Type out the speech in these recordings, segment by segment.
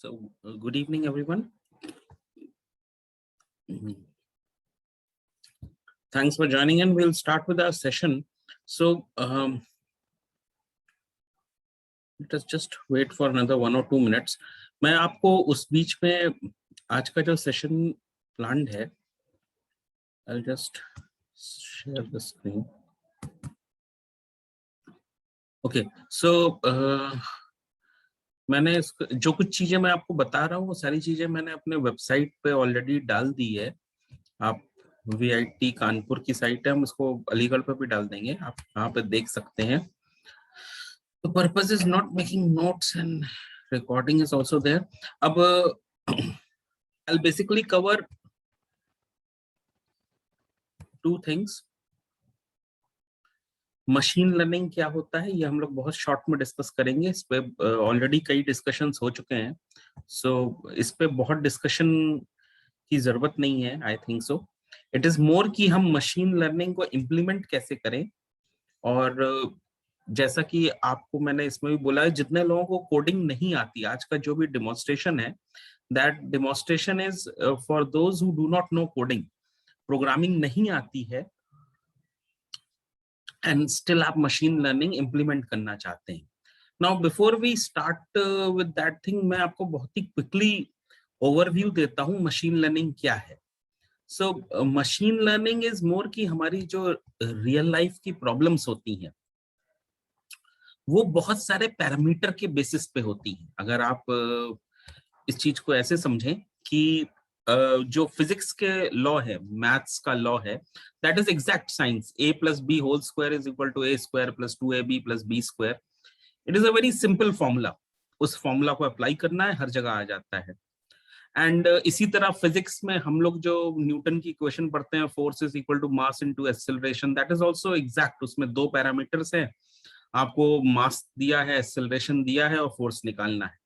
So, good evening, everyone. Thanks for joining in. We'll start with our session. So, let us just wait for another 1 or 2 minutes. मैं आपको उस बीच में आज का जो session planned है, I'll just share the screen. Okay, so मैंने जो कुछ चीजें मैं आपको बता रहा हूँ वो सारी चीजें मैंने अपने वेबसाइट पे ऑलरेडी डाल दी है. आप VIT कानपुर की साइट है, हम इसको अलीगढ़ पे भी डाल देंगे, आप यहाँ पे देख सकते हैं. The purpose is not making notes and recording is also there. अब I'll basically cover 2 things. Machine learning क्या होता है ये हम लोग बहुत शॉर्ट में डिस्कस करेंगे. इस पे ऑलरेडी कई डिस्कशंस हो चुके हैं, सो इस पे बहुत डिस्कशन की जरूरत नहीं है. I think so it is more कि हम मशीन लर्निंग को इम्प्लीमेंट कैसे करें. और जैसा कि आपको मैंने इसमें भी बोला है, जितने लोगों को कोडिंग नहीं आती, आज का जो भी डेमोन्स्ट्रेशन है, that demonstration is for those who do not know coding. Programming नहीं आती है and still आप machine learning implement करना चाहते हैं. Now before we start with that thing, मैं आपको बहुत ही quickly overview देता हूँ machine learning क्या है. So machine learning is more कि हमारी जो real life की problems होती हैं वो बहुत सारे पैरामीटर के बेसिस पे होती हैं. अगर आप इस चीज को ऐसे समझें कि जो फिजिक्स के लॉ है, मैथ्स का लॉ है, that is exact science. a + b whole square is equal to a square + 2ab + b square. It is a very simple formula. उस फॉर्मूला को अप्लाई करना है, हर जगह आ जाता है. एंड इसी तरह फिजिक्स में हम लोग जो न्यूटन की इक्वेशन पढ़ते हैं, force is equal to mass into acceleration, that is also exact. उसमें 2 पैरामीटर्स हैं, आपको मास दिया है, एक्सेलरेशन दिया है और फोर्स निकालना है.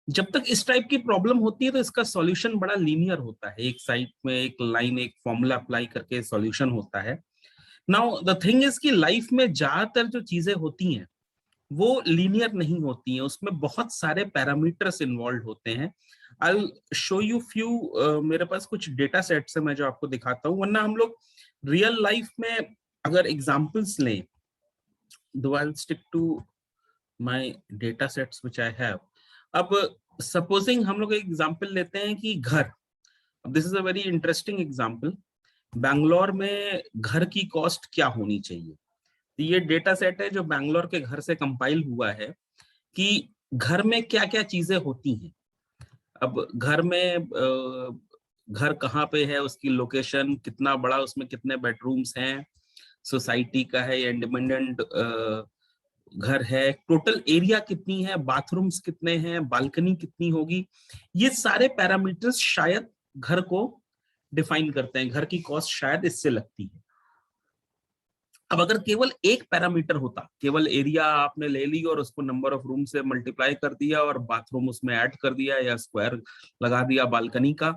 जब तक इस टाइप की प्रॉब्लम होती है तो इसका सॉल्यूशन बड़ा लीनियर होता है, एक साइड में एक लाइन एक फॉर्मूला अप्लाई करके सॉल्यूशन होता है। नाउ द थिंग इज कि लाइफ में ज्यादातर जो चीजें होती हैं वो लीनियर नहीं होती हैं, उसमें बहुत सारे पैरामीटर्स इन्वॉल्व होते हैं। आई शो यू फ्यू, मेरे पास कुछ डेटा सेट्स है मैं जो आपको दिखाता हूँ, वरना हम लोग रियल लाइफ में अगर एग्जांपल्स लें, दो I stick to my data sets which I have. अब सपोजिंग हम लोग एक एग्जांपल लेते हैं कि घर, अब this is a very interesting example, Bangalore में घर की कॉस्ट क्या होनी चाहिए। तो ये डेटा सेट है जो बैंगलोर के घर से कंपाइल हुआ है कि घर में क्या क्या चीजें होती हैं। अब घर में घर कहाँ पे है, उसकी लोकेशन, कितना बड़ा, उसमें कितने बेडरूम्स हैं, सोसाइटी का है या इंडिपेंडेंट घर है, टोटल एरिया कितनी है, बाथरूम्स कितने हैं, बालकनी कितनी होगी, ये सारे पैरामीटर्स शायद घर को डिफाइन करते हैं, घर की कॉस्ट शायद इससे लगती है। अब अगर केवल एक पैरामीटर होता, केवल एरिया आपने ले ली और उसको नंबर ऑफ रूम से मल्टीप्लाई कर दिया और बाथरूम उसमें ऐड कर दिया या स्क्वायर लगा दिया बालकनी का,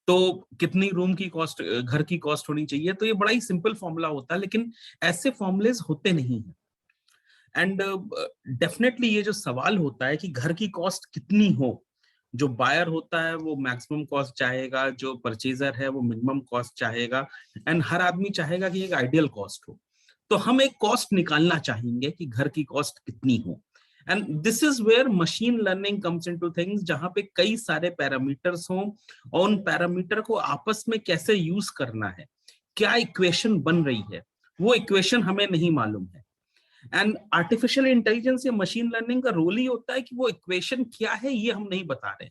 तो कितनी रूम की कॉस्ट, घर की कॉस्ट होनी चाहिए, तो ये बड़ा ही सिंपल फॉर्मूला होता है, लेकिन ऐसे फॉर्मुलेज होते नहीं है। एंड डेफिनेटली ये जो सवाल होता है कि घर की कॉस्ट कितनी हो, जो बायर होता है वो मैक्सिमम कॉस्ट चाहेगा, जो परचेजर है वो मिनिमम कॉस्ट चाहेगा, एंड हर आदमी चाहेगा कि एक आइडियल कॉस्ट हो। तो हम एक कॉस्ट निकालना चाहेंगे कि घर की कॉस्ट कितनी हो, and this is where machine learning comes into things, जहां पे कई सारे पैरामीटर्स हों और उन पैरामीटर को आपस में कैसे यूज करना है, क्या इक्वेशन बन रही है, वो इक्वेशन हमें नहीं मालूम है। एंड आर्टिफिशियल इंटेलिजेंस या मशीन लर्निंग का रोल ही होता है कि वो इक्वेशन क्या है ये हम नहीं बता रहे,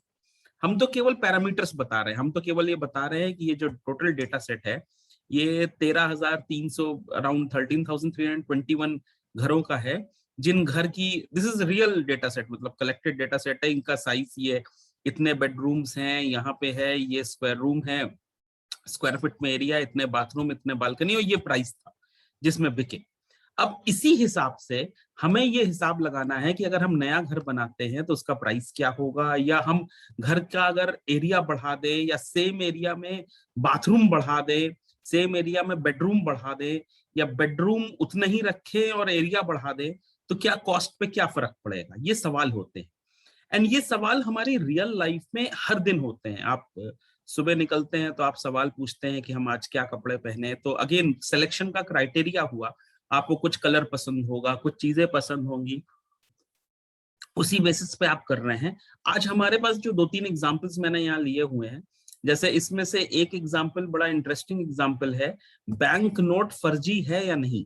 हम तो केवल पैरामीटर्स बता रहे हैं, हम तो केवल ये बता रहे हैं कि ये जो टोटल डेटा सेट है ये 13,300 अराउंड 13,321 घरों का है, जिन घर की, this is real data set, मतलब कलेक्टेड डेटा सेट है, इनका साइज ये, इतने बेडरूम्स हैं यहाँ पे है, ये स्क्वायर रूम है, स्क्वायर फीट में एरिया, इतने बाथरूम, इतने बालकनी, और ये प्राइस था जिसमें बिके। अब इसी हिसाब से हमें ये हिसाब लगाना है कि अगर हम नया घर बनाते हैं तो उसका प्राइस क्या होगा, या हम घर का अगर एरिया बढ़ा दे या सेम एरिया में बाथरूम बढ़ा दे, सेम एरिया में बेडरूम बढ़ा दे, या बेडरूम उतने ही रखे और एरिया बढ़ा दे, तो क्या कॉस्ट पे क्या फर्क पड़ेगा, ये सवाल होते हैं। एंड ये सवाल हमारी रियल लाइफ में हर दिन होते हैं। आप सुबह निकलते हैं तो आप सवाल पूछते हैं कि हम आज क्या कपड़े पहने, तो अगेन सिलेक्शन का क्राइटेरिया हुआ, आपको कुछ कलर पसंद होगा, कुछ चीजें पसंद होंगी, उसी बेसिस पे आप कर रहे हैं। आज हमारे पास जो 2-3 एग्जांपल्स मैंने यहाँ लिए हुए हैं, जैसे इसमें से एक एग्जांपल बड़ा इंटरेस्टिंग एग्जांपल है, बैंक नोट फर्जी है या नहीं।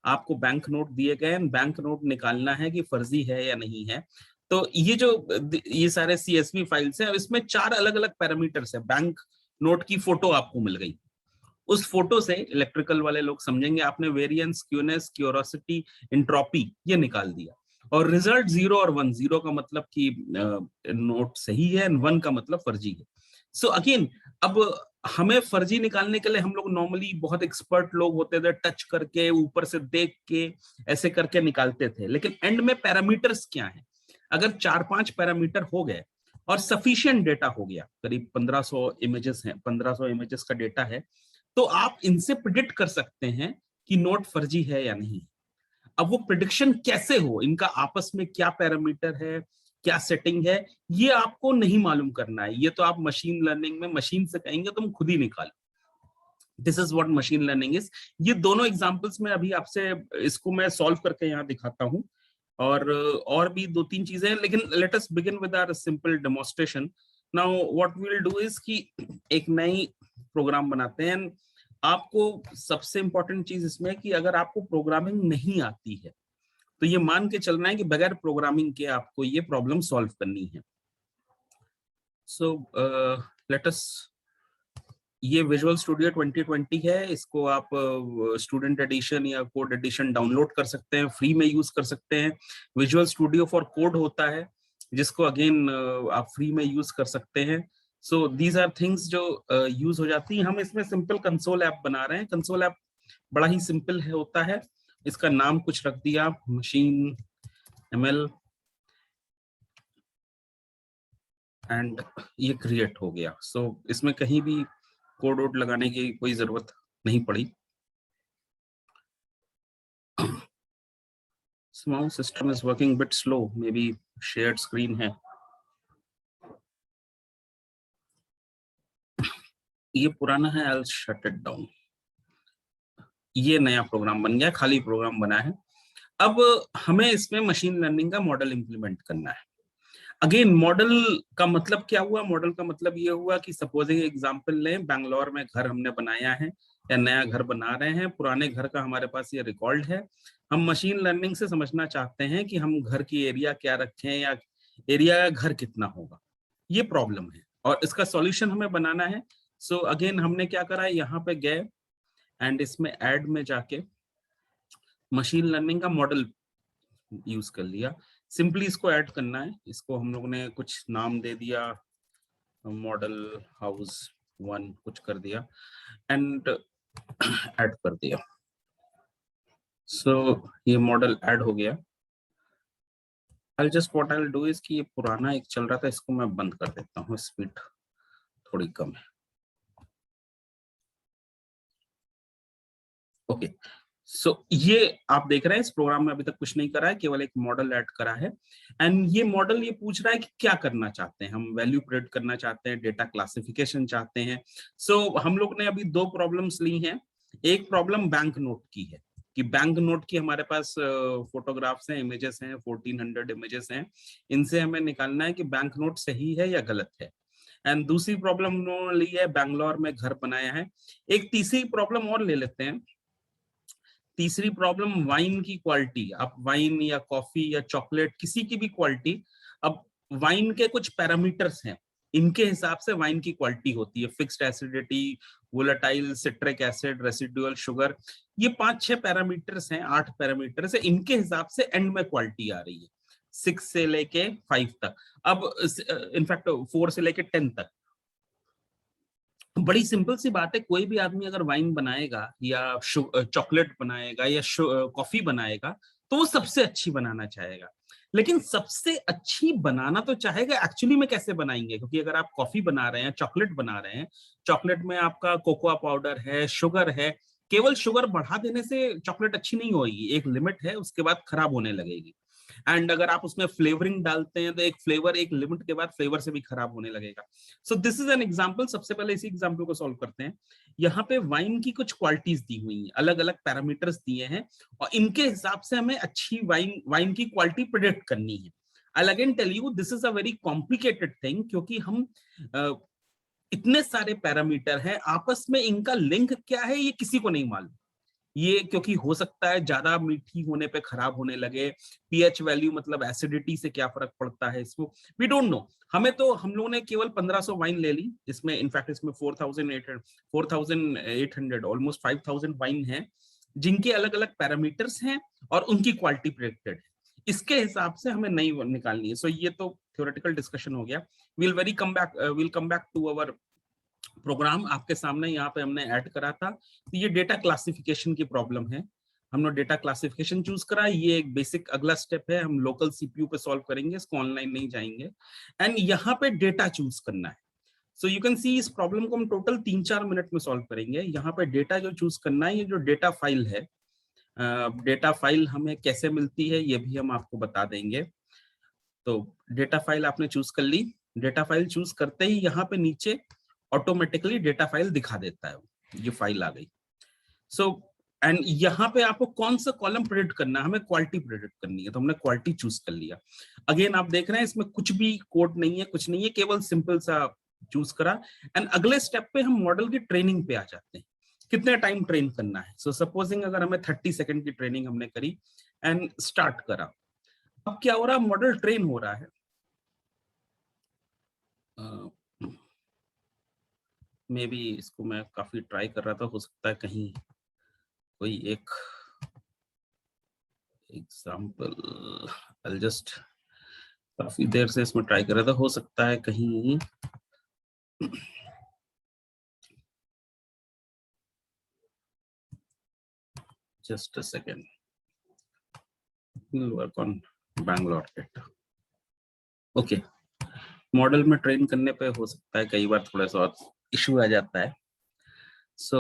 आपको बैंक नोट दिए गए, बैंक नोट निकालना है कि फर्जी है या नहीं है। तो ये जो ये सारे CSV फाइल्स हैं, इसमें 4 अलग अलग पैरामीटर्स है। बैंक नोट की फोटो आपको मिल गई, उस फोटो से इलेक्ट्रिकल वाले लोग समझेंगे आपने वेरिएंस, क्यूनेस, क्यूरोसिटी, इंट्रोपी ये निकाल दिया, और रिजल्ट 0 और 1, 0 का मतलब कि नोट सही है, 1 का मतलब फर्जी है। सो अगेन, अब हमें फर्जी निकालने के लिए हम लोग नॉर्मली, बहुत एक्सपर्ट लोग होते थे, टच करके ऊपर से देख के ऐसे करके निकालते थे, लेकिन एंड में पैरामीटर्स क्या है, अगर 4-5 पैरामीटर हो गए और सफिशिएंट डेटा हो गया, करीब 1500 इमेजेस हैं, 1500 इमेजेस का डेटा है, तो आप इनसे प्रिडिक्ट कर सकते हैं कि नोट फर्जी है या नहीं। अब वो प्रिडिक्शन कैसे हो, इनका आपस में क्या पैरामीटर है, क्या सेटिंग है, ये आपको नहीं मालूम करना है, ये तो आप मशीन लर्निंग में मशीन से कहेंगे तुम खुद ही निकालो। This is what machine learning is. ये दोनों एग्जांपल्स में अभी आपसे इसको मैं सॉल्व करके यहाँ दिखाता हूँ, और भी 2-3 चीजें हैं, लेकिन let us begin with our simple demonstration. Now what we will do is कि एक नई प्रोग्राम बनाते हैं। आपको सबसे इंपॉर्टेंट चीज इसमें कि अगर आपको प्रोग्रामिंग नहीं आती है तो ये मान के चलना है कि बगैर प्रोग्रामिंग के आपको ये प्रॉब्लम सॉल्व करनी है। सो लेट अस, ये विजुअल स्टूडियो 2020 है, इसको आप स्टूडेंट एडिशन या कोड एडिशन डाउनलोड कर सकते हैं, फ्री में यूज कर सकते हैं। विजुअल स्टूडियो फॉर कोड होता है जिसको अगेन आप फ्री में यूज कर सकते हैं। सो दीज आर थिंग्स जो यूज हो जाती हैं। हम इसमें सिंपल कंसोल ऐप बना रहे हैं। कंसोल ऐप बड़ा ही सिंपल है, होता है, इसका नाम कुछ रख दिया, मशीन ML एंड ये क्रिएट हो गया। सो इसमें कहीं भी कोड वोड लगाने की कोई जरूरत नहीं पड़ी। Small system is working bit slow, maybe shared screen है। ये पुराना है, I'll shut it down। ये नया प्रोग्राम बन गया, खाली प्रोग्राम बना है। अब हमें इसमें मशीन लर्निंग का मॉडल इंप्लीमेंट करना है। अगेन मॉडल का मतलब क्या हुआ? मॉडल का मतलब ये हुआ कि सपोजिंग एग्जांपल लें, बैंगलोर में घर हमने बनाया है या नया घर बना रहे हैं, पुराने घर का हमारे पास ये रिकॉर्ड है। हम मशीन लर्निंग से समझना चाहते हैं कि हम घर की एरिया क्या रखें या एरिया का घर कितना होगा। ये प्रॉब्लम है और इसका सॉल्यूशन हमें बनाना है। सो अगेन हमने क्या करा, यहाँ पे गए एंड इसमें ऐड में जाके मशीन लर्निंग का मॉडल यूज कर लिया। सिंपली इसको ऐड करना है। इसको हम लोग ने कुछ नाम दे दिया, मॉडल हाउस 1 कुछ कर दिया एंड ऐड कर दिया। सो ये मॉडल ऐड हो गया। I'll just what I'll do is कि ये पुराना एक चल रहा था, इसको मैं बंद कर देता हूँ, स्पीड थोड़ी कम है। ओके सो ये आप देख रहे हैं, इस प्रोग्राम में अभी तक कुछ नहीं करा है, केवल एक मॉडल ऐड करा है। एंड ये मॉडल ये पूछ रहा है कि क्या करना चाहते हैं हम। वैल्यू प्रेडिक्ट करना चाहते हैं, डेटा क्लासिफिकेशन चाहते हैं। सो हम लोग ने अभी 2 प्रॉब्लम्स ली हैं। एक प्रॉब्लम बैंक नोट की है कि बैंक नोट की हमारे पास फोटोग्राफ्स हैं, इमेजेस हैं, 1400 इमेजेस हैं। इनसे हमें निकालना है कि बैंक नोट सही है या गलत है। एंड दूसरी प्रॉब्लम उन्होंने ली है, बैंगलोर में घर बनाया है। एक तीसरी प्रॉब्लम और ले लेते हैं। तीसरी प्रॉब्लम वाइन की क्वालिटी। आप वाइन या कॉफी या चॉकलेट किसी की भी क्वालिटी, अब वाइन के कुछ पैरामीटर्स हैं, इनके हिसाब से वाइन की क्वालिटी होती है। Fixed acidity, volatile, citric acid, residual sugar, ये 5-6 पैरामीटर्स हैं, 8 पैरामीटर्स है। इनके हिसाब से एंड में क्वालिटी आ रही है 6 से लेके 5 तक। अब इनफैक्ट 4 से लेके 10 तक। बड़ी सिंपल सी बात है, कोई भी आदमी अगर वाइन बनाएगा या चॉकलेट बनाएगा या कॉफी बनाएगा तो वो सबसे अच्छी बनाना चाहेगा। लेकिन सबसे अच्छी बनाना तो चाहेगा, एक्चुअली में कैसे बनाएंगे? क्योंकि अगर आप कॉफी बना रहे हैं, चॉकलेट बना रहे हैं, चॉकलेट में आपका कोकोआ पाउडर है, शुगर है, केवल शुगर बढ़ा देने से चॉकलेट अच्छी नहीं होगी। एक लिमिट है, उसके बाद खराब होने लगेगी। एंड अगर आप उसमें फ्लेवरिंग डालते हैं तो एक फ्लेवर एक लिमिट के बाद फ्लेवर से भी खराब होने लगेगा। So this is an example. सबसे पहले इसी एग्जांपल को सॉल्व करते हैं। यहाँ पे वाइन की कुछ क्वालिटीज दी हुई हैं, अलग अलग पैरामीटर्स दिए हैं और इनके हिसाब से हमें अच्छी वाइन की क्वालिटी प्रेडिक्ट करनी है। I'll again tell you this is a very complicated thing, क्योंकि हम इतने सारे पैरामीटर हैं, आपस में इनका लिंक क्या है ये किसी को नहीं मालूम। ये क्योंकि हो सकता है ज्यादा मीठी होने पे खराब होने लगे, पीएच वैल्यू मतलब एसिडिटी से क्या फर्क पड़ता है इसको, वी डोंट नो। हमें तो, हम लोगों ने केवल 1500 वाइन ले ली। इसमें इनफैक्ट इसमें 4800 ऑलमोस्ट 5000 वाइन है, जिनके अलग अलग पैरामीटर्स हैं और उनकी क्वालिटी प्रेडिक्टेड है। इसके हिसाब से हमें नई निकालनी है। सो ये तो थ्योरेटिकल डिस्कशन हो गया। Will come back to our program. आपके सामने यहाँ पे हमने ऐड करा था, तो ये डेटा क्लासिफिकेशन की प्रॉब्लम है। हमने डेटा क्लासिफिकेशन चूज करा, ये एक बेसिक अगला स्टेप है। हम लोकल सीपीयू पे सॉल्व करेंगे, इसको ऑनलाइन नहीं जाएंगे। एंड यहाँ पे डेटा चूज करना है। सो यू कैन सी इस प्रॉब्लम को हम टोटल 3-4 मिनट में सॉल्व करेंगे। यहाँ पे डेटा जो चूज करना है, ये जो डेटा फाइल है, डेटा फाइल हमें कैसे मिलती है ये भी हम आपको बता देंगे। तो डेटा फाइल आपने चूज कर ली। डेटा फाइल चूज करते ही यहाँ पे नीचे ऑटोमेटिकली डेटा फाइल दिखा देता है, ये फाइल आ गई। सो एंड यहाँ पे आपको कौन सा कॉलम प्रेडिक्ट करना है, हमें क्वालिटी प्रेडिक्ट करनी है, तो हमने क्वालिटी चूज कर लिया। अगेन आप देख रहे हैं इसमें कुछ भी कोड नहीं है, कुछ नहीं है, केवल सिंपल सा चूज करा। एंड अगले स्टेप पे हम मॉडल की ट्रेनिंग पे आ जाते हैं, कितने टाइम ट्रेन करना है। सो सपोजिंग अगर हमें 30 सेकंड की ट्रेनिंग हमने करी एंड स्टार्ट करा, अब क्या हो रहा है, मॉडल ट्रेन हो रहा है। मे बी इसको मैं काफी ट्राई कर रहा था, हो सकता है कहीं कोई एक एग्जाम्पल, आई जस्ट, काफी देर से इसमें ट्राई कर रहा था, हो सकता है कहीं just a second, will work on Bangalore data. Okay model में ट्रेन करने पे हो सकता है कई बार थोड़ा सा इशू आ जाता है। सो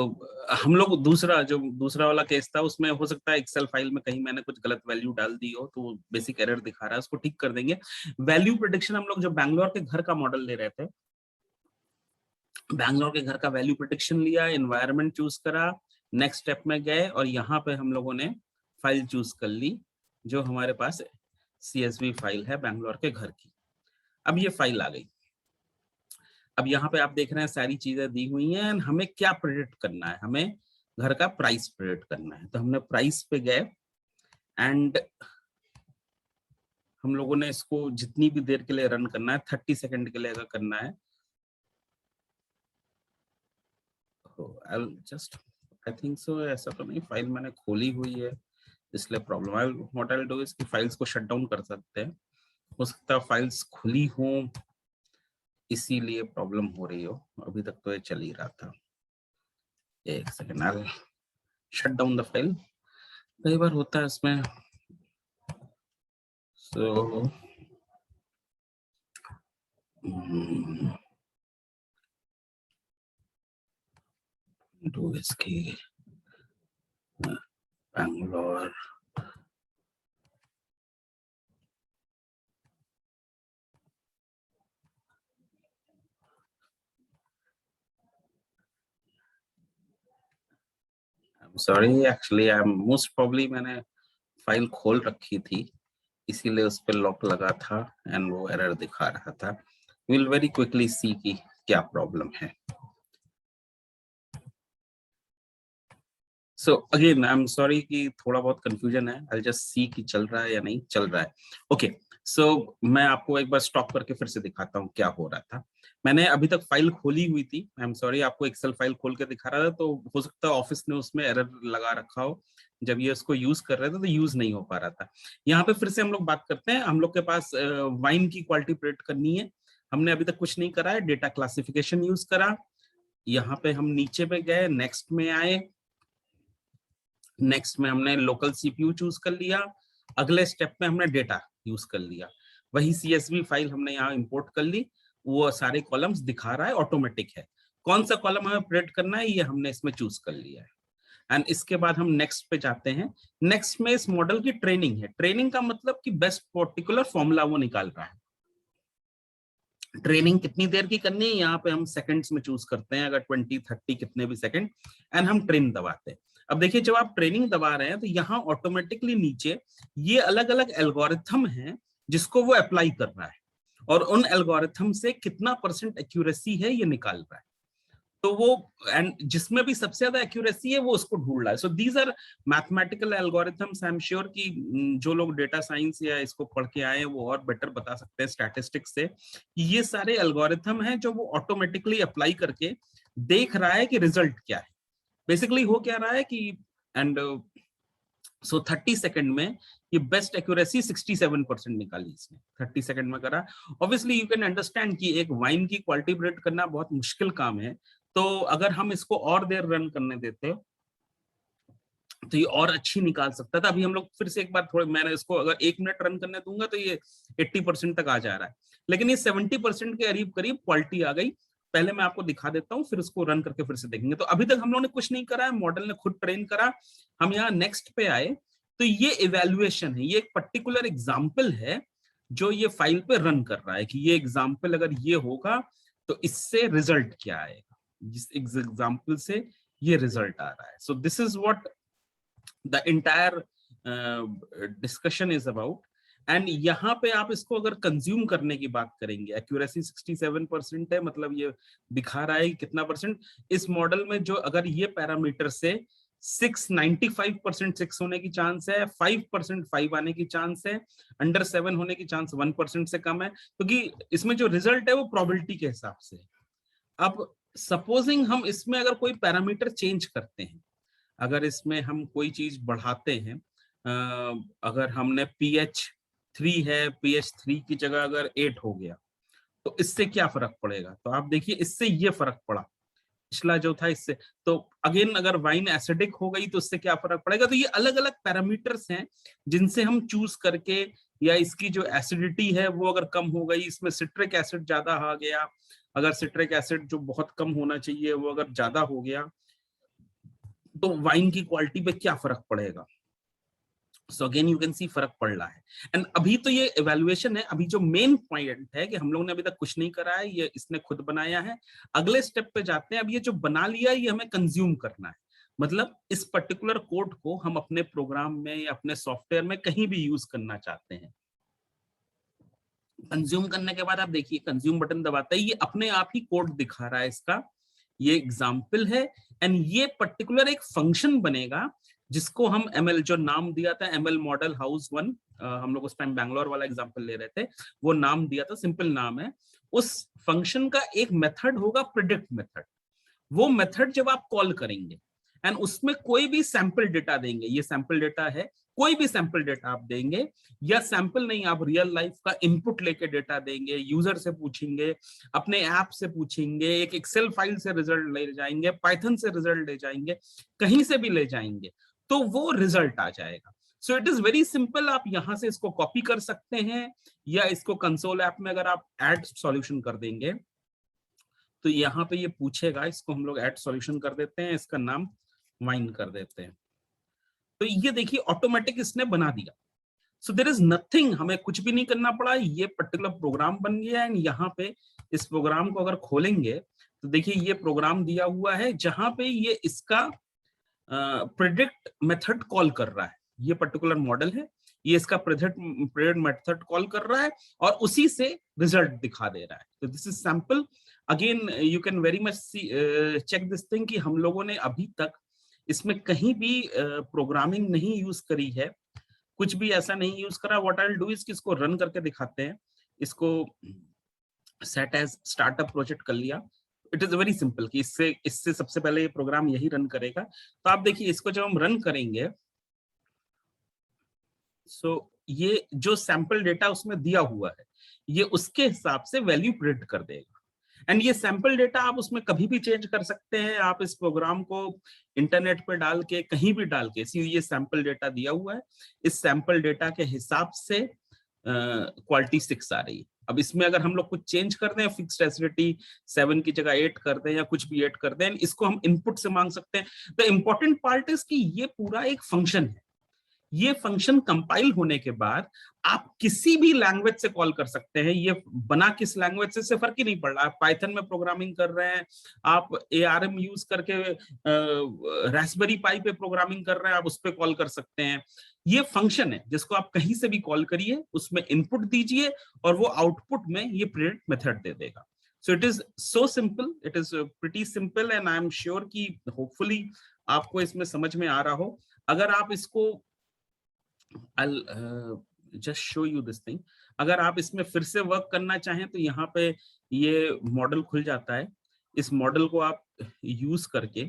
हम लोग दूसरा वाला केस था, उसमें हो सकता है एक्सेल फाइल में कहीं मैंने कुछ गलत वैल्यू डाल दी हो, तो बेसिक एरर दिखा रहा है, उसको ठीक कर देंगे। वैल्यू प्रेडिक्शन हम लोग जो बैंगलोर के घर का मॉडल ले रहे थे, बैंगलोर के घर का वैल्यू प्रेडिक्शन लिया, एनवायरनमेंट चूज करा, नेक्स्ट स्टेप में गए और यहाँ पे हम लोगों ने फाइल चूज कर ली जो हमारे पास CSV फाइल है बैंगलोर के घर की। अब ये फाइल आ गई। अब यहाँ पे आप देख रहे हैं सारी चीजें दी हुई हैं, हमें क्या प्रेडिक्ट करना है, हमें घर का प्राइस प्रेडिक्ट करना है। तो हमने प्राइस पे गए एंड हम लोगों ने इसको जितनी भी देर के लिए रन करना है, 30 सेकंड के लिए अगर करना है, जस्ट आई थिंक सो, ऐसा तो नहीं, फाइल मैंने खोली हुई है इसलिए प्रॉब्लम है। What I will do is कि फाइल्स को शट डाउन कर सकते हैं, हो सकता है फाइल्स खुली हो इसीलिए प्रॉब्लम हो रही हो, अभी तक तो ये चल ही रहा था। एक second, I shut down the file, कई बार होता है इसमें। सो do इसकी Bangalore sorry, actually I am most probably मैंने फाइल खोल रखी थी इसीलिए उस पर लॉक लगा था एंड वो एरर दिखा रहा था। विल वेरी क्विकली सी कि क्या प्रॉब्लम है। So again I am sorry कि थोड़ा बहुत कंफ्यूजन है, आई जस्ट सी कि चल रहा है या नहीं चल रहा है। ओके, सो मैं आपको एक बार स्टॉप करके फिर से दिखाता हूँ क्या हो रहा था। मैंने अभी तक फाइल खोली हुई थी, आई एम सॉरी, आपको एक्सेल फाइल खोल के दिखा रहा था, तो हो सकता है ऑफिस ने उसमें एरर लगा रखा हो, जब ये उसको यूज कर रहे थे तो यूज नहीं हो पा रहा था। यहाँ पे फिर से हम लोग बात करते हैं, हम लोग के पास वाइन की क्वालिटी प्रेडिक्ट करनी है, हमने अभी तक कुछ नहीं करा है, डेटा क्लासिफिकेशन यूज करा। यहाँ पे हम नीचे पे गए, नेक्स्ट में आए, नेक्स्ट में हमने लोकल सीपीयू चूज कर लिया, अगले स्टेप में हमने डेटा यूज कर लिया, वही CSV फाइल हमने यहाँ इंपोर्ट कर ली, वो सारे कॉलम्स दिखा रहा है, ऑटोमेटिक है। कौन सा कॉलम हमें प्रिंट करना है ये हमने इसमें चूज कर लिया है। एंड इसके बाद हम नेक्स्ट पे जाते हैं। नेक्स्ट में इस मॉडल की ट्रेनिंग है। ट्रेनिंग का मतलब कि बेस्ट पर्टिकुलर फॉर्मूला वो निकाल रहा है। ट्रेनिंग कितनी देर की करनी है, यहाँ पे हम सेकंड्स में चूज करते हैं, अगर 20 30 कितने भी सेकंड, एंड हम ट्रेन दबाते हैं। अब देखिए जब आप ट्रेनिंग दबा रहे हैं तो यहाँ ऑटोमेटिकली नीचे ये अलग अलग एल्गोरिथम हैं जिसको वो अप्लाई कर रहा है, और उन एल्गोरिथम से कितना % एक्यूरेसी है ये निकाल रहा है। तो वो एंड जिसमें भी सबसे ज्यादा एक्यूरेसी है वो उसको ढूंढ रहा है। So these are mathematical algorithms. I am sure कि जो लोग डेटा साइंस या इसको पढ़ के आए हैं वो और बेटर बता सकते हैं स्टैटिस्टिक्स से, ये सारे एल्गोरिथम हैं जो वो ऑटोमेटिकली अप्लाई करके देख रहा है कि रिजल्ट क्या है। बेसिकली हो क्या रहा है कि एंड सो 30 सेकंड में ये बेस्ट एक्यूरेसी 67% निकाली इसने, 30 सेकंड में करा। ऑब्वियसली यू कैन अंडरस्टैंड कि एक वाइन की क्वालिटी प्रेडिक्ट करना बहुत मुश्किल काम है, तो अगर हम इसको और देर रन करने देते तो ये और अच्छी निकाल सकता था। अभी हम लोग फिर से एक बार थोड़े, मैंने इसको अगर 1 मिनट रन करने दूंगा तो ये 80% तक आ जा रहा है, लेकिन ये 70% के करीब करीब क्वालिटी आ गई। पहले मैं आपको दिखा देता हूँ, फिर उसको रन करके फिर से देखेंगे। तो अभी तक हम लोगों ने कुछ नहीं करा है, मॉडल ने खुद ट्रेन करा। हम यहाँ नेक्स्ट पे आए तो ये इवेल्युएशन है, ये एक पर्टिकुलर एग्जाम्पल है जो ये फाइल पे रन कर रहा है कि ये एग्जाम्पल अगर ये होगा तो इससे रिजल्ट क्या आएगा, जिस एग्जाम्पल से ये रिजल्ट आ रहा है। So this is what the entire discussion is about। And यहाँ पे आप इसको अगर कंज्यूम करने की बात करेंगे, एक्यूरेसी 67% है, मतलब ये दिखा रहा है कितना परसेंट इस मॉडल में, जो अगर ये पैरामीटर से 95% 6 होने की चांस है, 5% 5 आने की चांस है, अंडर 7 होने की चांस 1% से कम है, क्योंकि इसमें जो रिजल्ट है वो प्रोबेबिलिटी के हिसाब से। अब सपोजिंग हम इसमें अगर कोई पैरामीटर चेंज करते हैं, अगर इसमें हम कोई चीज बढ़ाते हैं, अगर हमने pH 3 है, pH 3 की जगह अगर 8 हो गया तो इससे क्या फर्क पड़ेगा। तो आप देखिए इससे ये फर्क पड़ा, पिछला जो था इससे। तो अगेन अगर वाइन एसिडिक हो गई तो इससे क्या फर्क पड़ेगा। तो ये अलग अलग पैरामीटर्स हैं जिनसे हम चूज करके या इसकी जो एसिडिटी है वो अगर कम हो गई, इसमें सिट्रिक एसिड ज्यादा आ गया, अगर सिट्रिक एसिड जो बहुत कम होना चाहिए वो अगर ज्यादा हो गया, तो वाइन की क्वालिटी पे क्या फर्क पड़ेगा। So again you can see फर्क पड़ रहा है। एंड अभी तो ये इवेल्युएशन है, अभी जो मेन पॉइंट है कि हम लोगों ने अभी तक कुछ नहीं करा है, ये इसने खुद बनाया है। अगले स्टेप पे जाते हैं, अब ये जो बना लिया ये हमें कंज्यूम करना है, मतलब इस पर्टिकुलर कोड को हम अपने प्रोग्राम में या अपने सॉफ्टवेयर में कहीं भी यूज करना चाहते हैं। कंज्यूम करने के बाद आप देखिए कंज्यूम बटन दबाते ही ये अपने आप ही कोड दिखा रहा है इसका, ये एग्जाम्पल है। एंड ये पर्टिकुलर एक फंक्शन बनेगा जिसको हम एमएल, जो नाम दिया था एमएल मॉडल हाउस 1, हम लोग उस टाइम बैंगलोर वाला एग्जांपल ले रहे थे, वो नाम दिया था, सिंपल नाम है। उस फंक्शन का एक मेथड होगा प्रिडिक्ट मेथड। वो मेथड जब आप कॉल करेंगे एंड उसमें कोई भी सैंपल डेटा देंगे, ये सैंपल डेटा है, कोई भी सैंपल डेटा आप देंगे, या सैंपल नहीं आप रियल लाइफ का इनपुट लेके डेटा देंगे, यूजर से पूछेंगे, अपने ऐप से पूछेंगे, एक एक्सेल फाइल से रिजल्ट ले जाएंगे, पाइथन से रिजल्ट ले जाएंगे, कहीं से भी ले जाएंगे, तो वो रिजल्ट आ जाएगा। So it is very simple, आप यहां से इसको कॉपी कर सकते हैं, या इसको कंसोल ऐप में अगर आप ऐड सॉल्यूशन कर देंगे तो यहाँ पे ये पूछेगा, इसको हम लोग ऐड सॉल्यूशन कर देते हैं, इसका नाम वाइन कर देते हैं। तो ये देखिए ऑटोमेटिक इसने बना दिया। सो देयर इज नथिंग, हमें कुछ भी नहीं करना पड़ा, ये पर्टिकुलर प्रोग्राम बन गया। एंड यहाँ पे इस प्रोग्राम को अगर खोलेंगे तो देखिए ये प्रोग्राम दिया हुआ है जहां पे ये इसका प्रेडिक्ट मेथड कॉल कर रहा है, ये पर्टिकुलर मॉडल है, ये इसका प्रेडिक्ट मेथड कॉल कर रहा है और उसी से रिजल्ट दिखा दे रहा है। तो this is sample. Again you can very much check this thing कि हम लोगों ने अभी तक इसमें कहीं भी प्रोग्रामिंग नहीं यूज करी है, कुछ भी ऐसा नहीं यूज करा। What I will do is कि इसको रन करके दिखाते हैं। इसको सेट एज स्टार्टअप प्रोजेक्ट कर लिया। इट इज वेरी सिंपल कि इससे सबसे पहले ये प्रोग्राम यही रन करेगा। तो आप देखिए इसको जब हम रन करेंगे, सो ये जो सैंपल डेटा उसमें दिया हुआ है ये उसके हिसाब से वैल्यू प्रिडिक्ट कर देगा। एंड ये सैंपल डेटा आप उसमें कभी भी चेंज कर सकते हैं। आप इस प्रोग्राम को इंटरनेट पे डाल के, कहीं भी डाल के, ये सैंपल डेटा दिया हुआ है, इस सैंपल डेटा के हिसाब से क्वालिटी 6 आ रही है। अब इसमें अगर हम लोग कुछ चेंज कर दें, फिक्स्ड एसिडिटी 7 की जगह 8 कर दें या कुछ भी 8 कर दें, इसको हम इनपुट से मांग सकते हैं। द इंपॉर्टेंट पार्ट इज कि ये पूरा एक फंक्शन है। ये फंक्शन कंपाइल होने के बाद आप किसी भी लैंग्वेज से कॉल कर सकते हैं। ये बना किस लैंग्वेज से फर्क ही नहीं पड़ रहा। आप पाइथन में प्रोग्रामिंग कर रहे हैं, आप ARM यूज करके रास्पबेरी पाई पे प्रोग्रामिंग कर रहे हैं, आप उस पर कॉल कर सकते हैं। ये फंक्शन है जिसको आप कहीं से भी कॉल करिए, उसमें इनपुट दीजिए और वो आउटपुट में ये प्रिडिक्ट मेथड दे देगा। So it is so simple, it is pretty simple. And I am sure कि होपफुली आपको इसमें समझ में आ रहा हो। अगर आप इसको I'll just show you this thing. अगर आप इसमें फिर से वर्क करना चाहें तो यहाँ पे ये मॉडल खुल जाता है। इस मॉडल को आप यूज करके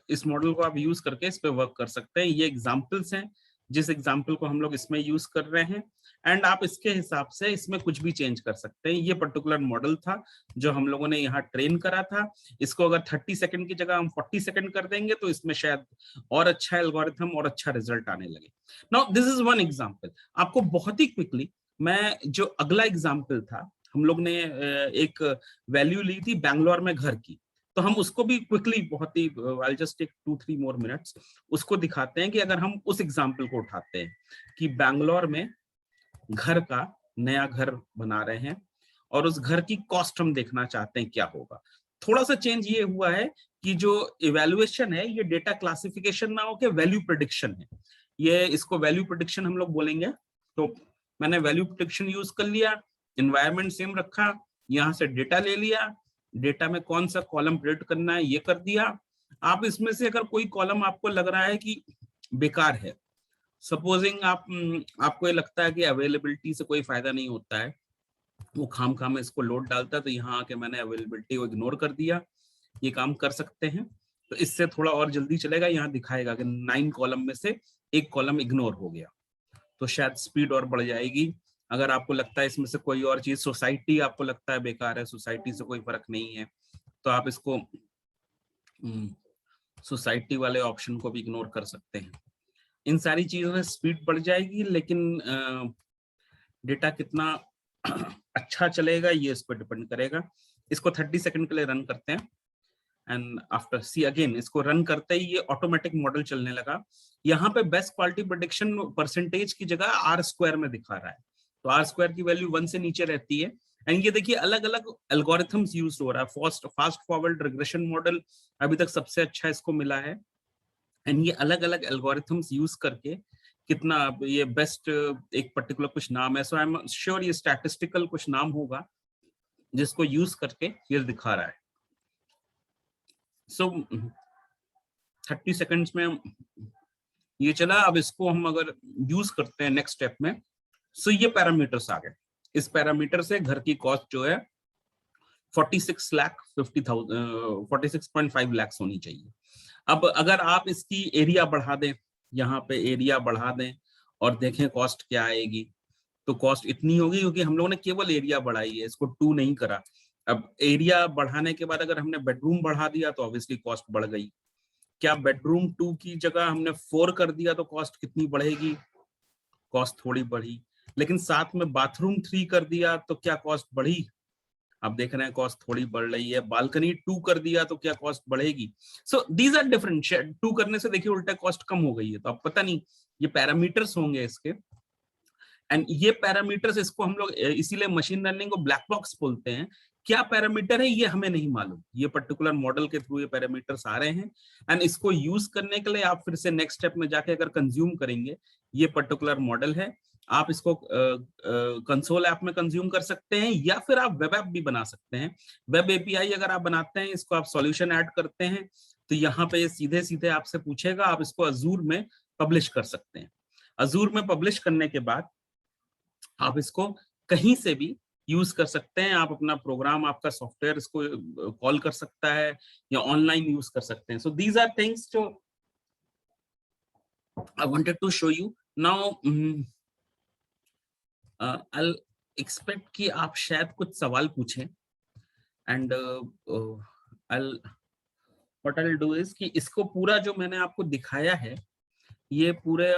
इस मॉडल को आप यूज करके इस पे वर्क कर सकते हैं। ये एग्जांपल्स हैं, जिस एग्जाम्पल को हम लोग इसमें यूज कर रहे हैं। एंड आप इसके हिसाब से इसमें कुछ भी चेंज कर सकते हैं। ये पर्टिकुलर मॉडल था जो हम लोगों ने यहाँ ट्रेन करा था। इसको अगर 30 सेकंड की जगह हम 40 सेकंड कर देंगे तो इसमें शायद और अच्छा एल्गोरिथम और अच्छा रिजल्ट आने लगे। Now this is one example. आपको बहुत ही क्विकली मैं जो अगला एग्जाम्पल था, हम लोग ने एक वैल्यू ली थी बैंगलोर में घर की, तो हम उसको भी क्विकली, बहुत ही I'll just take 2-3 more minutes, उसको दिखाते हैं कि अगर हम उस एग्जाम्पल को उठाते हैं कि बैंगलोर में घर का नया घर बना रहे हैं और उस घर की कॉस्ट हम देखना चाहते हैं क्या होगा। थोड़ा सा चेंज ये हुआ है कि जो इवैल्यूएशन है ये डेटा क्लासिफिकेशन ना होकर वैल्यू प्रेडिक्शन है। ये इसको वैल्यू प्रेडिक्शन हम लोग बोलेंगे। तो मैंने वैल्यू प्रेडिक्शन यूज कर लिया, एनवायरमेंट सेम रखा, यहाँ से डेटा ले लिया, डेटा में कौन सा कॉलम प्रिडिक्ट करना है ये कर दिया। आप इसमें से अगर कोई कॉलम आपको लग रहा है कि बेकार है, सपोजिंग आपको ये लगता है कि अवेलेबिलिटी से कोई फायदा नहीं होता है, वो खाम इसको लोड डालता है, तो यहाँ आके मैंने अवेलेबिलिटी को इग्नोर कर दिया। ये काम कर सकते हैं, तो इससे थोड़ा और जल्दी चलेगा। यहाँ दिखाएगा कि 9 कॉलम में से एक कॉलम इग्नोर हो गया, तो शायद स्पीड और बढ़ जाएगी। अगर आपको लगता है इसमें से कोई और चीज, सोसाइटी आपको लगता है बेकार है, सोसाइटी से कोई फर्क नहीं है, तो आप इसको सोसाइटी वाले ऑप्शन को भी इग्नोर कर सकते हैं। इन सारी चीजों में स्पीड बढ़ जाएगी, लेकिन डेटा कितना अच्छा चलेगा ये इस पर डिपेंड करेगा। इसको 30 सेकंड के लिए रन करते हैं एंड आफ्टर सी अगेन, इसको रन करते ही ये ऑटोमेटिक मॉडल चलने लगा। यहाँ पे बेस्ट क्वालिटी प्रेडिक्शन परसेंटेज की जगह आर स्क्वायर में दिखा रहा है, तो आर स्क्वायर की वैल्यू 1 से नीचे रहती है। एंड ये देखिए अलग अलग एल्गोरिथम्स यूज हो रहा है। फास्ट फॉरवर्ड रिग्रेशन मॉडल अभी तक सबसे अच्छा इसको मिला है, एंड ये अलग अलग एल्गोरिथम्स यूज करके कितना ये बेस्ट, एक पर्टिकुलर कुछ नाम है, सो आई एम श्योर ये स्टैटिस्टिकल कुछ नाम होगा जिसको यूज करके ये दिखा रहा है। सो 30 सेकंड्स में ये चला। अब इसको हम अगर यूज करते हैं नेक्स्ट स्टेप में, सो ये पैरामीटर्स आ गए। इस पैरामीटर से घर की कॉस्ट जो है 46.5 लाख होनी चाहिए। अब अगर आप इसकी एरिया बढ़ा दें, यहाँ पे एरिया बढ़ा दें और देखें कॉस्ट क्या आएगी, तो कॉस्ट इतनी होगी क्योंकि हम लोगों ने केवल एरिया बढ़ाई है, इसको 2 नहीं करा। अब एरिया बढ़ाने के बाद अगर हमने बेडरूम बढ़ा दिया तो ऑब्वियसली कॉस्ट बढ़ गई। क्या बेडरूम 2 की जगह हमने 4 कर दिया तो कॉस्ट कितनी बढ़ेगी? कॉस्ट थोड़ी बढ़ी। लेकिन साथ में बाथरूम 3 कर दिया तो क्या कॉस्ट बढ़ी? आप देख रहे हैं कॉस्ट थोड़ी बढ़ रही है। बालकनी 2 कर दिया तो क्या कॉस्ट बढ़ेगी? सो दीज आर डिफरेंट। 2 करने से देखिए उल्टा कॉस्ट कम हो गई है। तो अब पता नहीं, ये पैरामीटर्स होंगे इसके, एंड ये पैरामीटर्स, इसको हम लोग इसीलिए मशीन लर्निंग को ब्लैक बॉक्स बोलते हैं। क्या पैरामीटर है ये हमें नहीं मालूम, ये पर्टिकुलर मॉडल के थ्रू ये पैरामीटर्स आ रहे हैं, एंड इसको यूज करने के लिए आप फिर से नेक्स्ट स्टेप में जाके अगर कंज्यूम करेंगे, ये पर्टिकुलर मॉडल है, आप इसको कंसोल ऐप में कंज्यूम कर सकते हैं, या फिर आप वेब ऐप भी बना सकते हैं। वेब एपीआई अगर आप बनाते हैं, इसको आप सॉल्यूशन ऐड करते हैं, तो यहाँ पे सीधे सीधे आपसे पूछेगा, आप इसको अजूर में पब्लिश कर सकते हैं। अजूर में पब्लिश करने के बाद आप इसको कहीं से भी यूज कर सकते हैं। आप अपना प्रोग्राम, आपका सॉफ्टवेयर इसको कॉल कर सकता है या ऑनलाइन यूज कर सकते हैं। सो दीज आर थिंग्स जो I wanted to show you now. I expect कि आप शायद कुछ सवाल पूछें, and what I will do is कि इसको पूरा जो मैंने आपको दिखाया है ये पूरे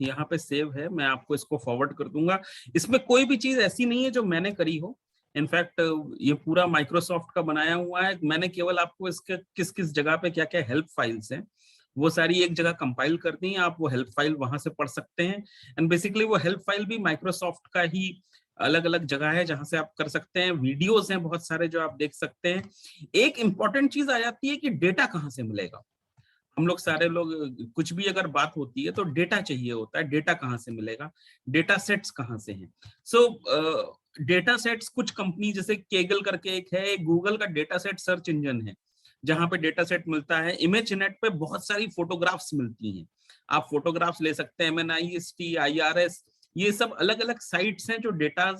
यहाँ पे सेव है, मैं आपको इसको फॉरवर्ड कर दूंगा। इसमें कोई भी चीज ऐसी नहीं है जो मैंने करी हो। इनफैक्ट ये पूरा माइक्रोसॉफ्ट का बनाया हुआ है। मैंने केवल आपको इसके किस किस जगह पे क्या क्या हेल्प फाइल्स हैं वो सारी एक जगह कंपाइल कर दी है। आप वो हेल्प फाइल वहां से पढ़ सकते हैं, एंड बेसिकली वो हेल्प फाइल भी माइक्रोसॉफ्ट का ही अलग अलग जगह है जहां से आप कर सकते हैं। वीडियोस हैं बहुत सारे जो आप देख सकते हैं। एक इंपॉर्टेंट चीज आ जाती है कि डेटा कहाँ से मिलेगा। हम लोग सारे लोग, कुछ भी अगर बात होती है तो डेटा चाहिए होता है। डेटा कहाँ से मिलेगा, डेटा सेट्स कहाँ से हैं? सो डेटा सेट्स कुछ कंपनी जैसे केगल करके एक है, गूगल का डेटा सेट सर्च इंजन है जहां पे डेटा सेट मिलता है। इमेज नेट पे बहुत सारी फोटोग्राफ्स मिलती हैं, आप फोटोग्राफ्स ले सकते हैं। MNIST, IRS, ये सब अलग अलग साइट्स हैं जो डेटा,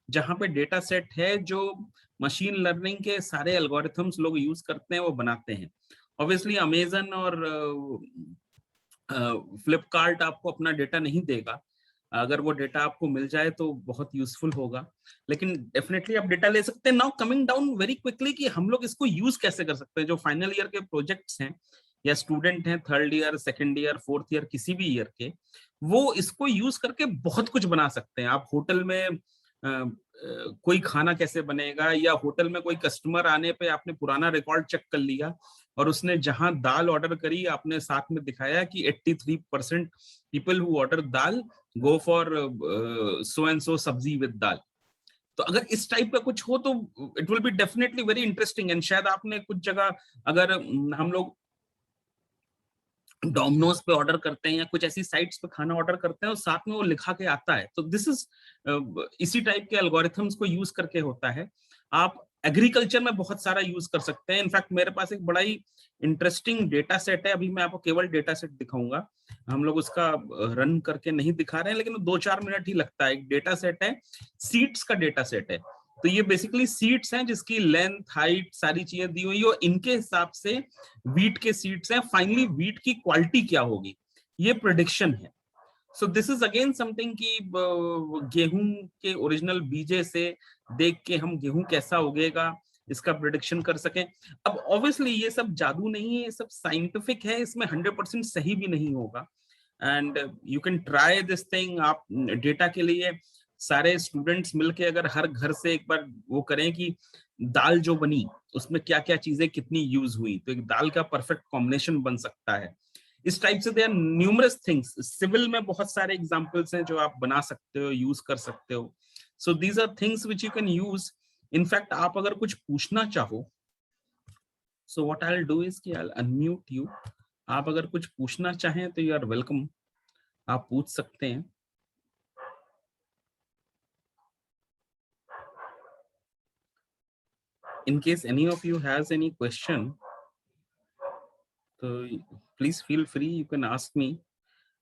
जहां पे डेटा सेट है जो मशीन लर्निंग के सारे एल्गोरिथम्स लोग यूज करते हैं वो बनाते हैं। ऑब्वियसली अमेजन और फ्लिपकार्ट आपको अपना डेटा नहीं देगा। अगर वो डेटा आपको मिल जाए तो बहुत यूजफुल होगा, लेकिन डेफिनेटली आप डेटा ले सकते हैं। Now coming down very quickly कि हम लोग इसको यूज कैसे कर सकते हैं। जो फाइनल ईयर के प्रोजेक्ट्स हैं या स्टूडेंट हैं, 3rd year, 2nd year, 4th year, किसी भी ईयर के, वो इसको यूज करके बहुत कुछ बना सकते हैं। आप होटल में कोई खाना कैसे बनेगा, या होटल में कोई कस्टमर आने पे आपने पुराना रिकॉर्ड चेक कर लिया और उसने जहां दाल ऑर्डर करी आपने साथ में दिखाया कि 83% people who order dal go for so and so सब्जी विद दाल। तो अगर इस टाइप का कुछ हो तो it will be definitely very interesting. And शायद आपने कुछ जगह, अगर हम लोग डोमिनोज पे ऑर्डर करते हैं या कुछ ऐसी साइट्स पे खाना ऑर्डर करते हैं और साथ में वो लिखा के आता है, तो दिस इज इसी टाइप के एल्गोरिथम्स को यूज करके होता है। आप एग्रीकल्चर में बहुत सारा यूज कर सकते हैं। इनफैक्ट मेरे पास एक बड़ा ही इंटरेस्टिंग डेटा सेट है, अभी मैं आपको केवल डेटा सेट दिखाऊंगा। हम लोग उसका रन करके नहीं दिखा रहे हैं, लेकिन 2-4 मिनट ही लगता है। एक डेटा सेट है, सीड्स का डेटा सेट है। तो ये बेसिकली सीड्स हैं जिसकी लेंथ, हाइट, सारी चीजें दी हुई है, इनके हिसाब से वीट के सीड्स हैं। फाइनली वीट की क्वालिटी क्या होगी ये प्रेडिक्शन है। So this is again something कि गेहूं के ओरिजिनल बीजे से देख के हम गेहूं कैसा उगेगा इसका प्रिडिक्शन कर सकें। अब ऑब्वियसली ये सब जादू नहीं है, ये सब साइंटिफिक है, इसमें 100% सही भी नहीं होगा। And you can try this thing. आप डेटा के लिए सारे स्टूडेंट्स मिलके अगर हर घर से एक बार वो करें कि दाल जो बनी उसमें क्या क्या चीजें कितनी यूज हुई, तो एक दाल का परफेक्ट कॉम्बिनेशन बन सकता है। इस टाइप से देयर न्यूमरस थिंग्स। सिविल में बहुत सारे एग्जांपल्स हैं जो आप बना सकते हो, यूज कर सकते हो। So these are things which you can use. In fact आप अगर कुछ पूछना चाहो, so what I will do is कि आई विल अनम्यूट यू। आप अगर कुछ पूछना चाहें तो यू आर वेलकम, आप पूछ सकते हैं। In case any of you has any question, तो please feel free, you can ask me.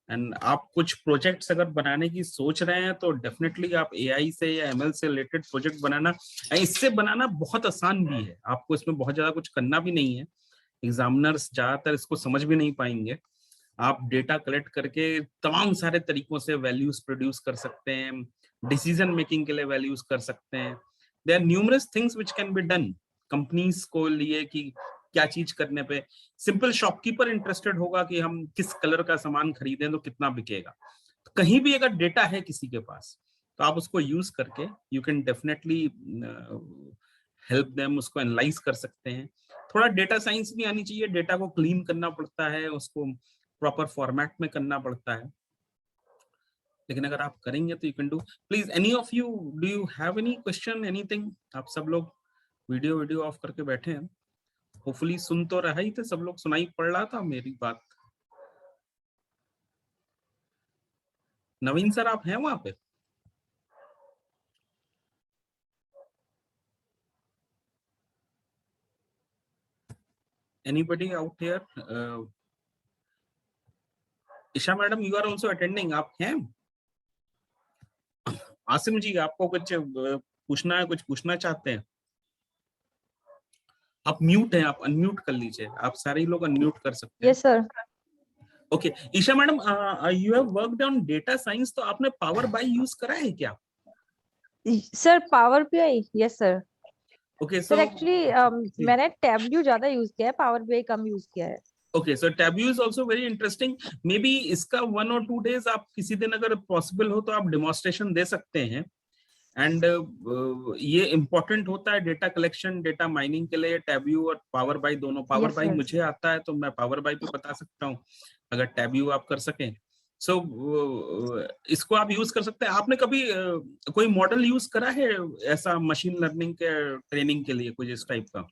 And आप कुछ प्रोजेक्ट्स अगर बनाने की सोच रहे हैं तो डेफिनेटली आप एआई से या एमएल से रिलेटेड प्रोजेक्ट बनाना, इससे बनाना बहुत आसान भी है। आपको इसमें बहुत ज्यादा कुछ करना भी नहीं है। एग्जामिनर्स ज्यादातर इसको समझ भी नहीं पाएंगे। आप डेटा कलेक्ट करके तमाम सारे तरीकों से वैल्यूज प्रोड्यूस कर सकते हैं, डिसीजन मेकिंग के लिए वैल्यूज कर सकते हैं। There are numerous things which can be done companies को लिए कि क्या चीज करने पे। सिंपल शॉपकीपर इंटरेस्टेड होगा कि हम किस कलर का सामान खरीदें तो कितना बिकेगा। तो कहीं भी अगर डेटा है किसी के पास तो आप उसको यूज करके you can definitely help them, उसको एनालाइज कर सकते हैं। थोड़ा डेटा साइंस भी आनी चाहिए, डेटा को क्लीन करना पड़ता है, उसको प्रॉपर फॉर्मेट में करना पड़ता है, लेकिन अगर आप करेंगे तो you can do. Please any of you, do you have any question, anything? आप सब लोग वीडियो ऑफ करके बैठे हैं, होपफुली सुन तो रहा ही थे सब लोग, सुनाई पड़ रहा था मेरी बात। नवीन सर आप हैं वहां पे? Anybody out here? Isha madam you are also attending, आप हैं? आसिम जी आपको कुछ पूछना है, कुछ पूछना चाहते हैं? आप म्यूट हैं, आप अनम्यूट कर लीजिए, आप सारे लोग अनम्यूट कर सकते हैं। Yes sir. Okay Isha madam, you have worked on data science, तो आपने पावर बाई यूज करा है क्या? Sir power BI, yes sir. Okay sir actually मैंने टैबल्यू ज्यादा यूज किया है, पावर बीआई कम यूज किया है। Okay so Tableau is also very interesting. May be इसका 1 और 2 डेज आप किसी दिन अगर पॉसिबल हो तो आप डेमोन्स्ट्रेशन दे सकते हैं। एंड ये इंपॉर्टेंट होता है डेटा कलेक्शन, डेटा माइनिंग के लिए, टैब्यू और पावर बाई दोनों। पावर बाई मुझे आता है तो मैं पावर बाई पे बता सकता हूँ, अगर टैब्यू आप कर सकें। सो इसको आप यूज कर सकते हैं। आपने कभी कोई मॉडल यूज करा है ऐसा मशीन लर्निंग के ट्रेनिंग के लिए, कुछ इस टाइप का?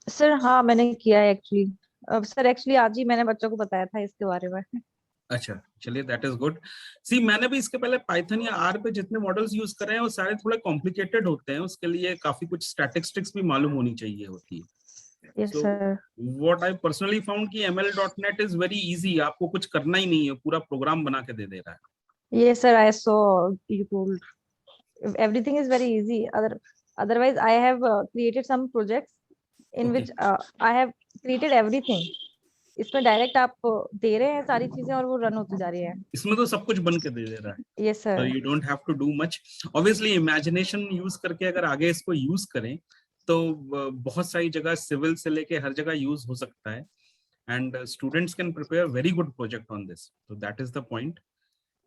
सर हाँ मैंने किया है एक्चुअली। अब सर एक्चुअली आज ही मैंने बच्चों को बताया था इसके बारे में। अच्छा चलिए, दैट इज गुड। सी मैंने भी इसके पहले पाइथन या आर पे जितने मॉडल्स यूज करे हैं वो सारे थोड़े कॉम्प्लिकेटेड होते हैं, उसके लिए काफी कुछ स्टैटिस्टिक्स भी मालूम होनी चाहिए होती है। Yes so sir. What I personally found कि ml.net इज वेरी इजी, आपको कुछ करना ही नहीं है, पूरा प्रोग्राम बना के दे रहा है। Yes sir, I saw you told everything is very easy. Otherwise I have created some projects in Okay. which I have created everything. इसमें डायरेक्ट आप दे रहे हैं सारी चीजें और वो रन होती जा रही है। इसमें तो सब कुछ बन के दे रहा है। Yes sir. You don't have to do much. Obviously imagination use करके अगर आगे इसको यूज करें तो बहुत सारी जगह, सिविल से लेके हर जगह यूज हो सकता है। And students can prepare very good project on this, तो that is the point.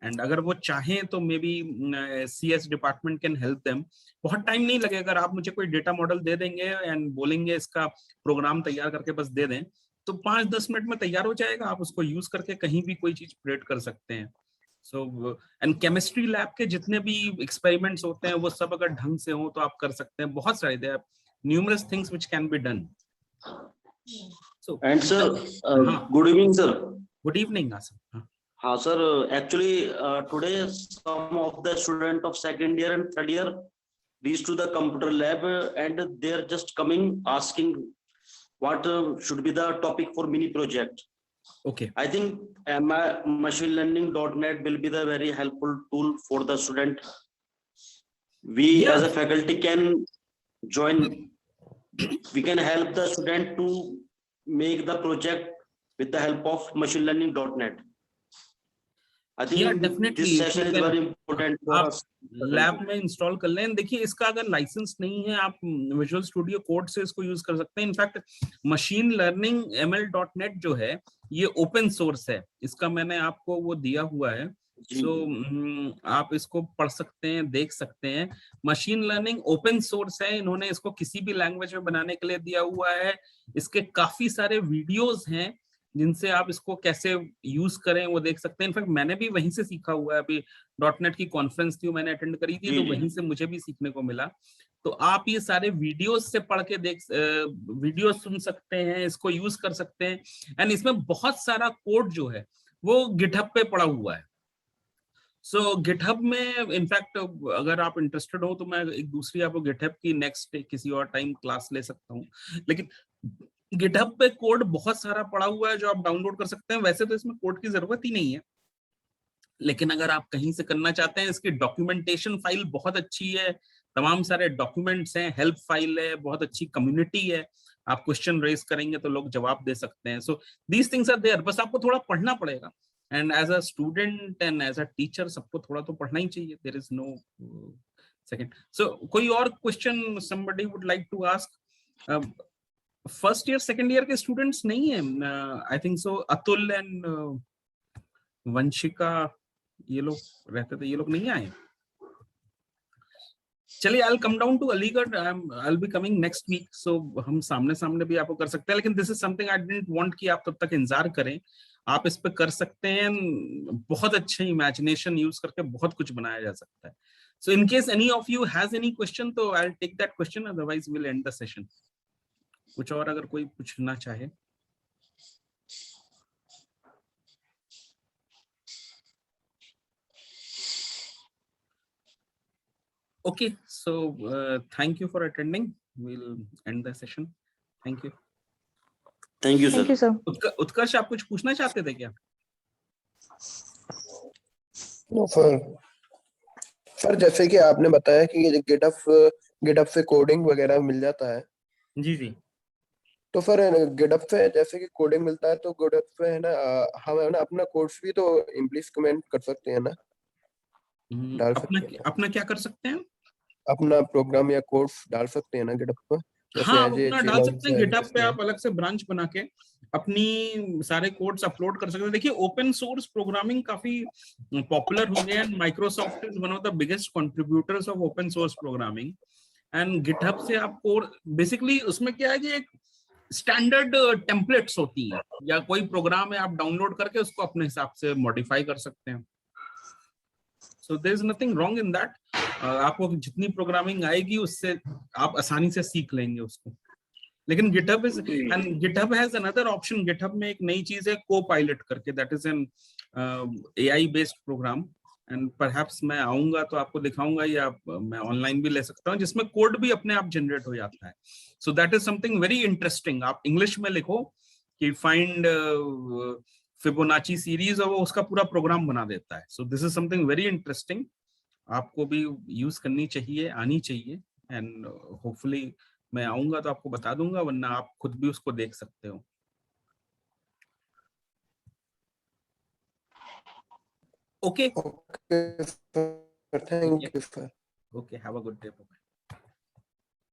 And अगर वो चाहें तो may be CS department can help them. बहुत टाइम नहीं लगेगा, अगर आप मुझे कोई डेटा मॉडल दे देंगे एंड बोलेंगे इसका प्रोग्राम तैयार करके बस दे दें, तो 5-10 मिनट में तैयार हो जाएगा। आप उसको यूज करके कहीं भी कोई चीज क्रिएट कर सकते हैं। सो एंड केमिस्ट्री लैब के जितने भी एक्सपेरिमेंट्स होते हैं वो सब अगर ढंग से हो तो आप कर सकते हैं। बहुत सारे there are numerous things which can be done. So and sir good evening sir. Good evening Asim. हाँ sir, actually today some of the student of second year and third year reached to the computer lab and they are just coming asking what should be the topic for mini project. Okay. I think machine learning.net will be the very helpful tool for the student. We as a faculty can join, we can help the student to make the project with the help of machine learning.net. I think definitely this session is very important for us. Lab में install कर लें। देखिए इसका अगर licence नहीं है, आप visual studio code से इसको यूज कर सकते हैं। इनफैक्ट मशीन लर्निंग ML.NET जो है ये ओपन सोर्स है, इसका मैंने आपको वो दिया हुआ है। जी सो जी आप इसको पढ़ सकते हैं, देख सकते हैं। मशीन लर्निंग ओपन सोर्स है, इन्होंने इसको किसी भी लैंग्वेज में बनाने के लिए दिया हुआ है। इसके काफी सारे वीडियोस हैं जिनसे आप इसको कैसे यूज करें वो देख सकते हैं। इनफैक्ट मैंने भी वहीं से सीखा हुआ है। अभी .NET की कॉन्फ्रेंस थी, मैंने अटेंड करी थी, जी तो जी वहीं से मुझे भी सीखने को मिला। तो आप ये सारे वीडियोस से पढ़ के वीडियो सुन सकते हैं, इसको यूज कर सकते हैं। एंड इसमें बहुत सारा कोड जो है वो गिटहब पे पड़ा हुआ है। सो गिटहब में इनफैक्ट अगर आप इंटरेस्टेड हो तो मैं एक दूसरी आपको गिटहब की नेक्स्ट किसी और टाइम क्लास ले सकता हूँ। लेकिन गिटहब पे कोड बहुत सारा पड़ा हुआ है जो आप डाउनलोड कर सकते हैं। वैसे तो इसमें कोड की जरूरत ही नहीं है, लेकिन अगर आप कहीं से करना चाहते हैं, इसकी डॉक्यूमेंटेशन फाइल बहुत अच्छी है, तमाम सारे डॉक्यूमेंट्स हैं, हेल्प फाइल है, बहुत अच्छी कम्युनिटी है। आप क्वेश्चन रेज करेंगे तो लोग जवाब दे सकते हैं। So these things are there, बस आपको थोड़ा पढ़ना पड़ेगा। And as a student and as a teacher सबको थोड़ा तो पढ़ना ही चाहिए। There is no second. So कोई और question somebody would like to ask? First year second year के स्टूडेंट्स नहीं है I think so. Atul and Vanshika ये लोग रहते थे, ये लोग नहीं आए। चलिए, I will come down to Aligarh, I will be coming next week, so हम सामने सामने भी आपको कर सकते हैं। लेकिन this is something I didn't want कि आप तब तक इंतजार करें। आप इस पे कर सकते हैं, बहुत अच्छे इमेजिनेशन यूज करके बहुत कुछ बनाया जा सकता है। So in case any of you has any question तो I will take that question, otherwise will end the session. कुछ और अगर कोई पूछना चाहे। Okay, so thank you for attending. We'll end the session. Thank you. Thank you Thank you, sir. sir. उत्कर्ष आप कुछ पूछना चाहते थे क्या? नो सर जैसे कि आपने बताया कि ये गिटहब से कोडिंग वगैरह मिल जाता है, जी जी। तो सर गिटहब से जैसे कि कोडिंग मिलता है तो गिटहब से है ना हम है ना अपना कोड्स भी तो इम्प्लीमेंट कर सकते हैं ना, डाल अपना सकते हैं ना, अपना क्या कर सकते हैं? अपना प्रोग्राम या कोड्स डाल सकते हैं ना गिटहब पर, जैसे हाँ, आप एज ए अपना डाल सकते हैं फ्रीलांसर गिटहब पे। इसमें। आप अलग से ब्रांच बना के अपनी सारे कोड्स अपलोड कर सकते हैं। देखिए ओपन सोर्स प्रोग्रामिंग काफी पॉपुलर हो गया है। Microsoft is one of the biggest contributors of open source programming. And GitHub से आप कोड बेसिकली, उसमें क्या है कि एक स्टैंडर्ड टेम्पलेट्स होती हैं, या कोई प्रोग्राम है आप डाउनलोड करके उसको अपने हिसाब से मॉडिफाई कर सकते हैं। So there is nothing wrong in that. आपको जितनी प्रोग्रामिंग आएगी उससे आप आसानी से सीख लेंगे उसको। लेकिन GitHub is and GitHub has another option. GitHub में एक नई चीज है को पायलट करके, that is an AI based program. And perhaps मैं आऊंगा तो आपको दिखाऊंगा, या मैं ऑनलाइन भी ले सकता हूँ, जिसमें कोड भी अपने आप जनरेट हो जाता है। So that is something very interesting. आप इंग्लिश में लिखो कि फाइंड फिबोनाची सीरीज और वो उसका पूरा प्रोग्राम बना देता है। So this is something very interesting, आपको भी यूज करनी चाहिए, आनी चाहिए। एंड होपफुली मैं आऊंगा तो आपको बता दूंगा, वरना आप खुद भी उसको देख सकते हो। Okay okay sir, thank you sir. Okay, have a good day.